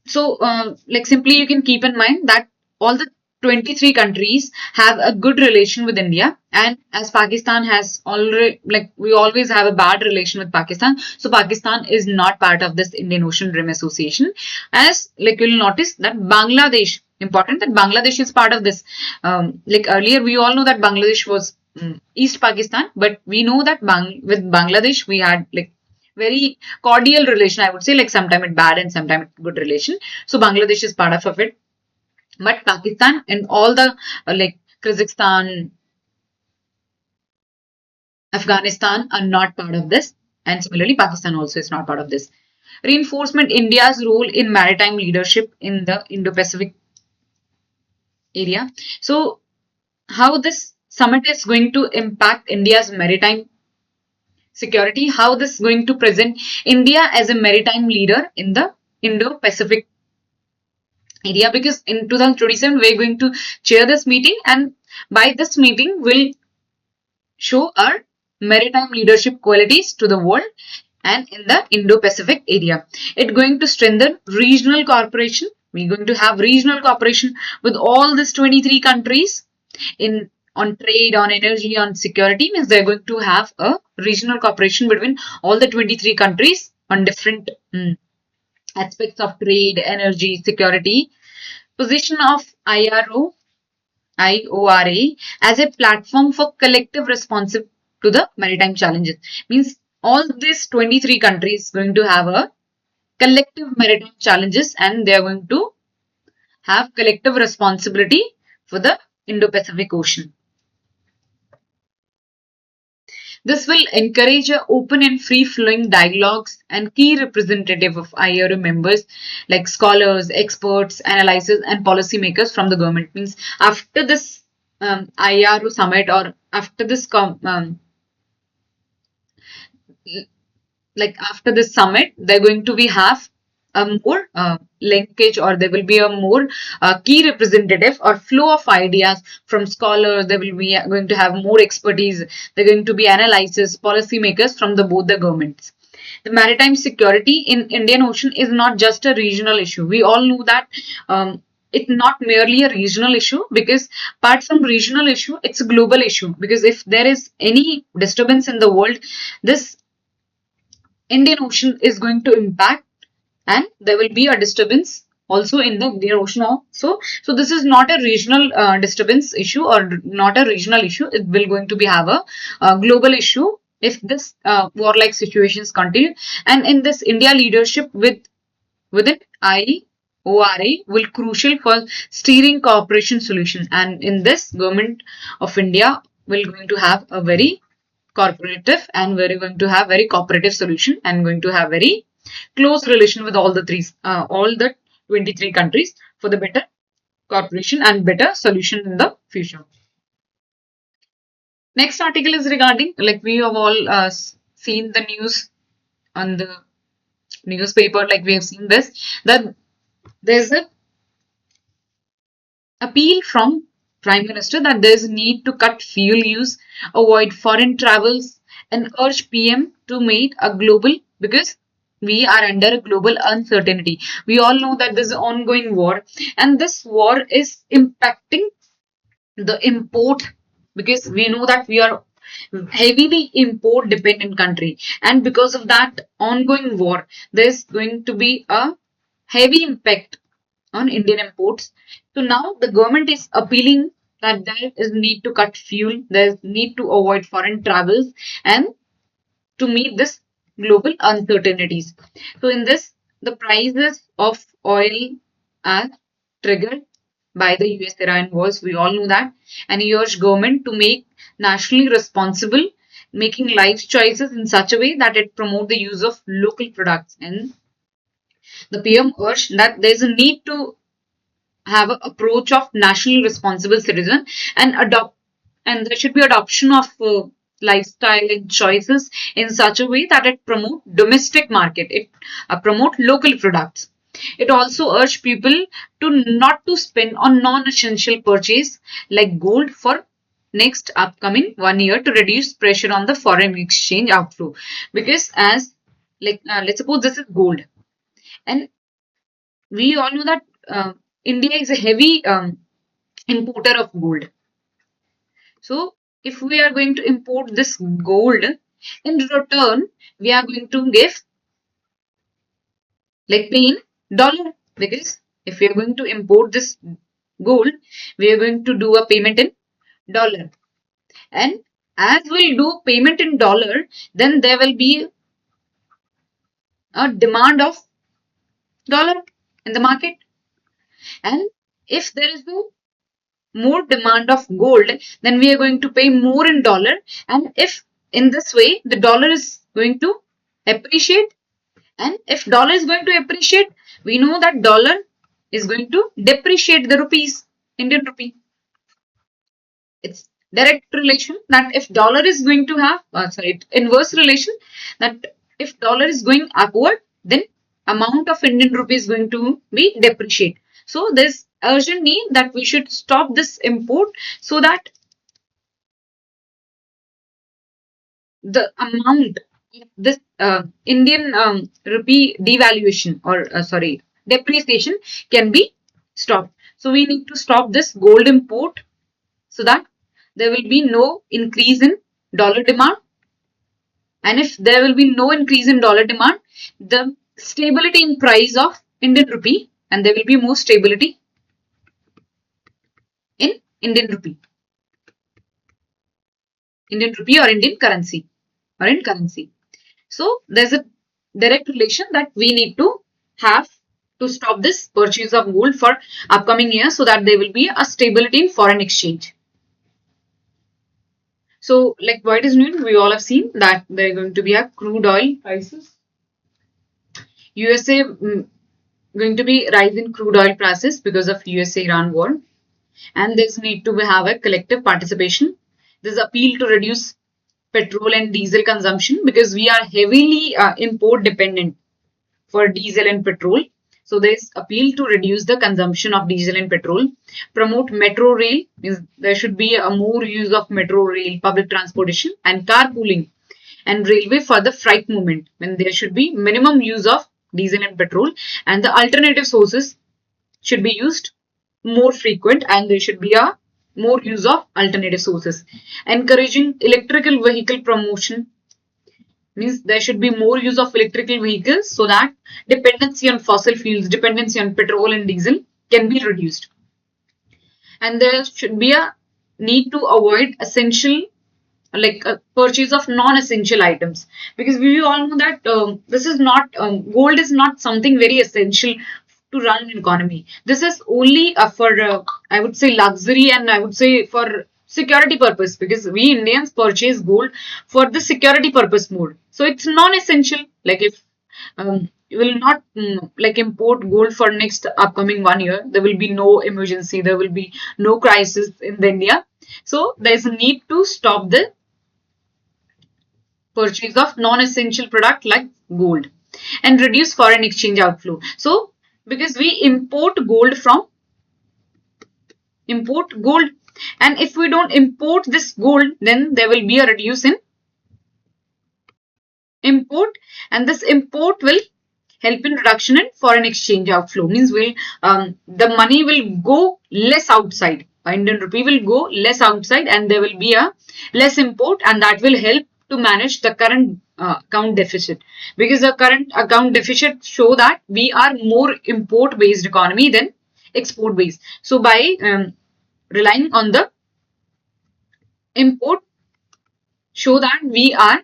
[SPEAKER 1] So, like simply you can keep in mind that all the 23 countries have a good relation with India, and as Pakistan has already, like we always have a bad relation with Pakistan, so Pakistan is not part of this Indian Ocean Rim Association. As like you'll notice that Bangladesh, important that Bangladesh is part of this. Like earlier, we all know that Bangladesh was East Pakistan, but we know that with Bangladesh we had like very cordial relation, I would say, like sometime it bad and sometime it good relation. So Bangladesh is part of it, but Pakistan and all the like Kazakhstan, Afghanistan are not part of this, and similarly Pakistan also is not part of this. Reinforcement India's role in maritime leadership in the Indo-Pacific area. So how this summit is going to impact India's maritime security, how this is going to present India as a maritime leader in the Indo-Pacific area, because in 2027 we're going to chair this meeting, and by this meeting we'll show our maritime leadership qualities to the world and in the Indo-Pacific area. It's going to strengthen regional cooperation. We're going to have regional cooperation with all these 23 countries in on trade, on energy, on security. Means they're going to have a regional cooperation between all the 23 countries on different aspects of trade, energy, security. Position of IORA as a platform for collective response to the maritime challenges. Means all these 23 countries going to have a collective maritime challenges, and they are going to have collective responsibility for the Indo-Pacific Ocean. This will encourage a open and free-flowing dialogues, and key representative of IORA members like scholars, experts, analysts, and policymakers from the government. Means after this IRO summit, or after this like after this summit, they're going to be have a more linkage, or there will be a more key representative or flow of ideas from scholars. They will be going to have more expertise. They're going to be analysts, policymakers from the both the governments. The maritime security in Indian Ocean is not just a regional issue. We all know that it's not merely a regional issue, because apart from regional issue, it's a global issue. Because if there is any disturbance in the world, this Indian Ocean is going to impact, and there will be a disturbance also in the Indian Ocean also. So this is not a regional disturbance issue, or not a regional issue. It will going to be have a global issue if this warlike situations continue. And in this, India leadership within IORA will crucial for steering cooperation solution. And in this, government of India will going to have a very cooperative, and we're going to have very cooperative solution, and going to have very close relation with all the 23 countries for the better cooperation and better solution in the future. Next article is regarding, like we have all seen the news on the newspaper, like we have seen this, that there's a appeal from Prime Minister that there is a need to cut fuel use, avoid foreign travels, and urge PM to meet a global, because we are under a global uncertainty. We all know that there's an ongoing war, and this war is impacting the import, because we know that we are heavily import dependent country, and because of that ongoing war, there's going to be a heavy impact on Indian imports. So now the government is appealing that there is need to cut fuel, there's need to avoid foreign travels, and to meet this global uncertainties. So in this, the prices of oil are triggered by the US-Iran wars. We all know that, and he urged government to make nationally responsible, making life choices in such a way that it promote the use of local products. And the PM urged that there is a need to have an approach of nationally responsible citizen, and adopt, and there should be adoption of lifestyle and choices in such a way that it promote domestic market, it promote local products. It also urged people to not to spend on non-essential purchase like gold for next upcoming 1 year, to reduce pressure on the foreign exchange outflow. Because as like let's suppose this is gold, and we all know that India is a heavy importer of gold. So if we are going to import this gold, in return, we are going to give like pay in dollar, because if we are going to import this gold, we are going to do a payment in dollar. And as we'll do payment in dollar, then there will be a demand of dollar in the market. And if there is no more demand of gold, then we are going to pay more in dollar. And if in this way the dollar is going to appreciate, and if dollar is going to appreciate, we know that dollar is going to depreciate the rupees, Indian rupee. It's direct relation that if dollar is going to have, inverse relation, that if dollar is going upward, then amount of Indian rupee is going to be depreciate. So there's urgent need that we should stop this import so that the amount of this Indian rupee devaluation or depreciation can be stopped. So we need to stop this gold import so that there will be no increase in dollar demand. And if there will be no increase in dollar demand, the stability in price of Indian rupee, and there will be more stability in Indian rupee or Indian currency or in currency. So there's a direct relation that we need to have to stop this purchase of gold for upcoming years so that there will be a stability in foreign exchange. So like what is new, we all have seen that there are going to be a crude oil prices. USA going to be rise in crude oil prices because of USA-Iran war. And there's need to have a collective participation. There's appeal to reduce petrol and diesel consumption because we are heavily import dependent for diesel and petrol. So there's appeal to reduce the consumption of diesel and petrol. Promote metro rail, means there should be a more use of metro rail, public transportation, and carpooling, and railway for the freight movement. When there should be minimum use of diesel and petrol, and the alternative sources should be used more frequent, and there should be a more use of alternative sources. Encouraging electrical vehicle promotion, means there should be more use of electrical vehicles so that dependency on fossil fuels, dependency on petrol and diesel can be reduced. And there should be a need to avoid essential like a purchase of non-essential items, because we all know that this is not gold is not something very essential to run an economy. This is only for I would say luxury, and I would say for security purpose, because we Indians purchase gold for the security purpose more. So it's non-essential. Like if you will not like import gold for next upcoming 1 year, there will be no emergency, there will be no crisis in the India. So there's a need to stop the purchase of non-essential product like gold and reduce foreign exchange outflow. So because we import gold, and if we don't import this gold, then there will be a reduce in import, and this import will help in reduction in foreign exchange outflow. Means the money will go less outside. Indian rupee will go less outside, and there will be a less import, and that will help to manage the current account deficit, because the current account deficit show that we are more import based economy than export based. So by relying on the import, show that we are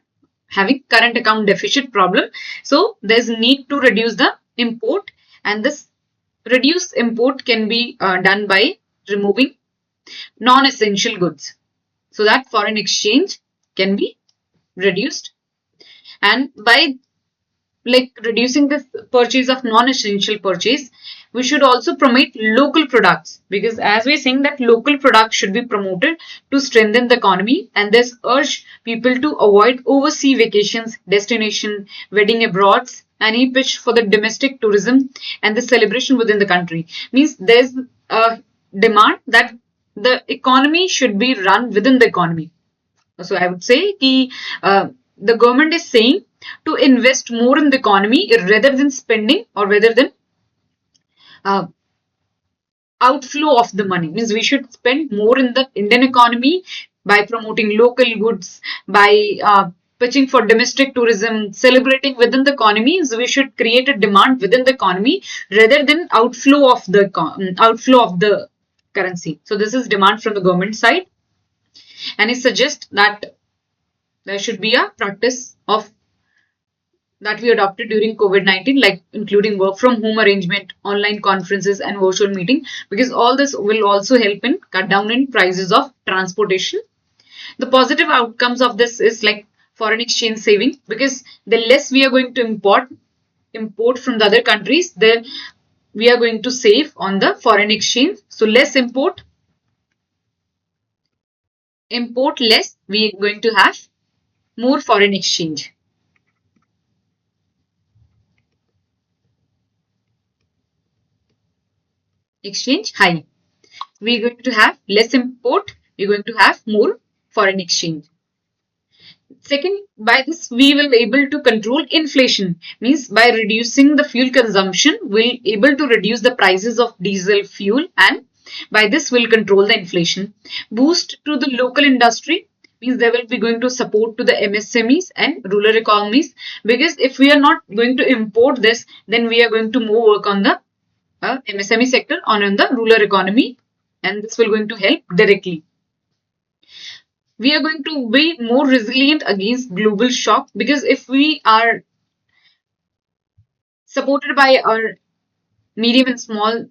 [SPEAKER 1] having current account deficit problem. So there's need to reduce the import, and this reduced import can be done by removing non-essential goods so that foreign exchange can be reduced. And by like reducing the purchase of non-essential purchase, we should also promote local products, because as we're saying that local products should be promoted to strengthen the economy, and this urge people to avoid overseas vacations, destination, wedding abroad, and he pitched for the domestic tourism and the celebration within the country. Means there's a demand that the economy should be run within the economy. So I would say the government is saying to invest more in the economy rather than spending, or rather than uh, outflow of the money. Means we should spend more in the Indian economy by promoting local goods, by pitching for domestic tourism, celebrating within the economy. So we should create a demand within the economy rather than outflow of the currency. So this is demand from the government side, and it suggests that there should be a practice of that we adopted during COVID-19, like including work from home arrangement, online conferences, and virtual meeting, because all this will also help in cut down in prices of transportation. The positive outcomes of this is like foreign exchange saving, because the less we are going to import from the other countries, then we are going to save on the foreign exchange. So less import less, we are going to have more foreign exchange. Exchange high. We're going to have less import, we're going to have more foreign exchange. Second, by this we will able to control inflation. Means by reducing the fuel consumption, we'll able to reduce the prices of diesel fuel, and by this we'll control the inflation. Boost to the local industry, means they will be going to support to the MSMEs and rural economies, because if we are not going to import this, then we are going to more work on the MSME sector on in the rural economy, and this will going to help directly. We are going to be more resilient against global shock, because if we are supported by our medium and small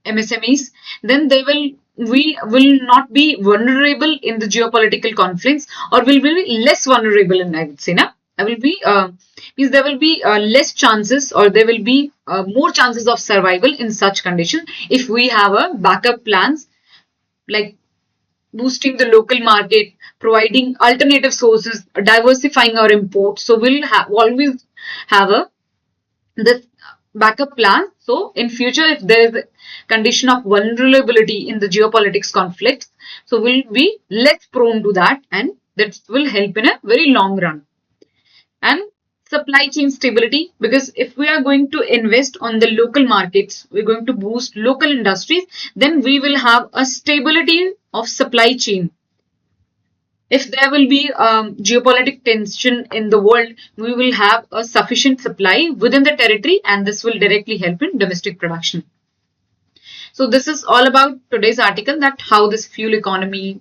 [SPEAKER 1] MSMEs, then we will not be vulnerable in the geopolitical conflicts, or will be less vulnerable in, I would say, na. I will be means there will be less chances, or there will be more chances of survival in such condition if we have a backup plans, like boosting the local market, providing alternative sources, diversifying our imports. So we'll always have a this backup plan. So in future, if there is a condition of vulnerability in the geopolitics conflicts, so we'll be less prone to that, and that will help in a very long run. And supply chain stability, because if we are going to invest on the local markets, we're going to boost local industries, then we will have a stability of supply chain. If there will be geopolitical tension in the world, we will have a sufficient supply within the territory, and this will directly help in domestic production. So this is all about today's article, that how this fuel economy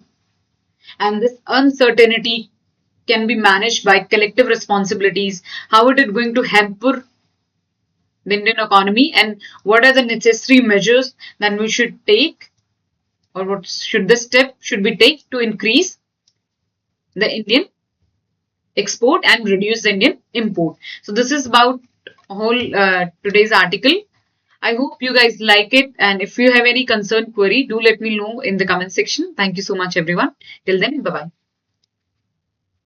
[SPEAKER 1] and this uncertainty can be managed by collective responsibilities, how it is going to hamper the Indian economy, and what are the necessary measures that we should take, or what should the step should be take to increase the Indian export and reduce the Indian import. So this is about whole today's article. I hope you guys like it, and if you have any concern query, do let me know in the comment section. Thank you so much everyone. Till then, bye bye.